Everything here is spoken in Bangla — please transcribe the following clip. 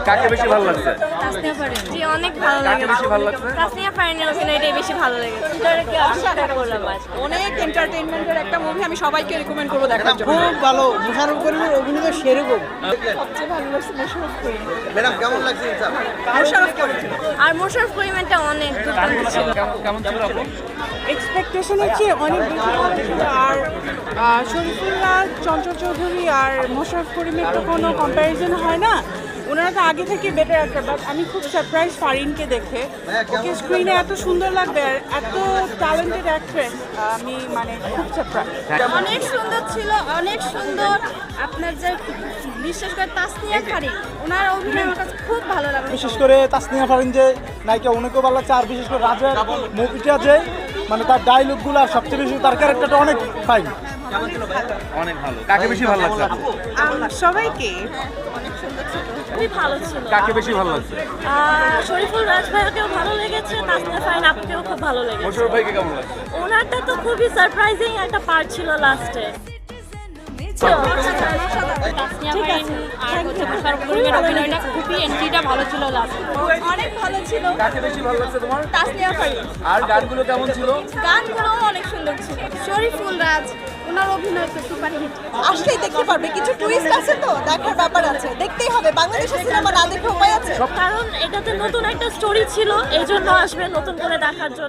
কাকে বেশি ভালো লাগছে? তাসনিয়া ফারিন। জি অনেক ভালো লাগে। কাকে বেশি ভালো লাগছে? তাসনিয়া ফারিনের অভিনয়টাই বেশি ভালো লেগেছে। এটাকে আশা করলাম আজ। অনেক এন্টারটেইনমেন্টের একটা মুভি, আমি সবাইকে রিকমেন্ড করবো দেখার জন্য। খুব ভালো, মোশাররফ করিমের অভিনয় সেরকম। সবচেয়ে ভালো লাগছে মোশাররফ করিম। ম্যাডাম কেমন লাগছে ইনসাফ? মোশাররফ করিম আর মোশাররফ করিমেরটা অনেক দুর্দান্ত ছিল। কেমন ছিল আপু? এক্সপেকটেশনের চেয়ে অনেক বেশি ভালো ছিল। আর শরীফুল্লাহ, চঞ্চল চৌধুরী আর মোশাররফ করিমের তো কোনো কম্প্যারিজন হয় না। ওনারা তো আগে থেকে বেটার অ্যাক্টর, বাট আমি খুব সারপ্রাইজ ফারিনকে দেখে। ওকে স্ক্রিনে এত সুন্দর লাগবে আর এত ট্যালেন্টেড অ্যাক্ট্রেস, আমি মানে খুব সারপ্রাইজ। অনেক সুন্দর ছিল, অনেক সুন্দর। আপনার যে বিশেষ করে তাসনিয়া ফারিন, ওনার অভিনয় আমার কাছে খুব ভালো লাগে। বিশেষ করে তাসনিয়া ফারিন যে নায়িকা, অনেকও ভালো লাগছে। আর বিশেষ করে রাজার মুভিটা যে মানে তার ডায়লগগুলো আর সবচেয়ে বেশি তার ক্যারেক্টারটা অনেক ফাইন। অনেক ভালো। কাকে বেশি ভালো লাগছে আপু? সবাইকে খুবই ভালো ছিল। কাকে বেশি ভালো লাগছে? শরীফুল রাজ ভাইকেও ভালো লেগেছে, তাসনিয়া ফারিন আপুকেও খুব ভালো লেগেছে। মোশাররফ ভাইকে কেমন লাগছে? ওনারটা তো খুবই সারপ্রাইজিং একটা পার্ট ছিল লাস্টে। অনেক ভালো ছিল। কাকে বেশি ভালো লাগছে তোমার? তাসনিয়া ফারিন। আর গানগুলো কেমন ছিল? গানগুলো অনেক সুন্দর ছিল। শরীফুল রাজ, ওনার অভিনয় তো সুপার হিট। আসলেই দেখতে পারবে, কিছু টুইস্ট আছে তো দেখার ব্যাপার আছে, দেখতেই হবে। বাংলাদেশের সিনেমা না দেখে উপায় আছে? কারণ এটাতে নতুন একটা স্টোরি ছিল, এই জন্য আসবে নতুন করে দেখার জন্য।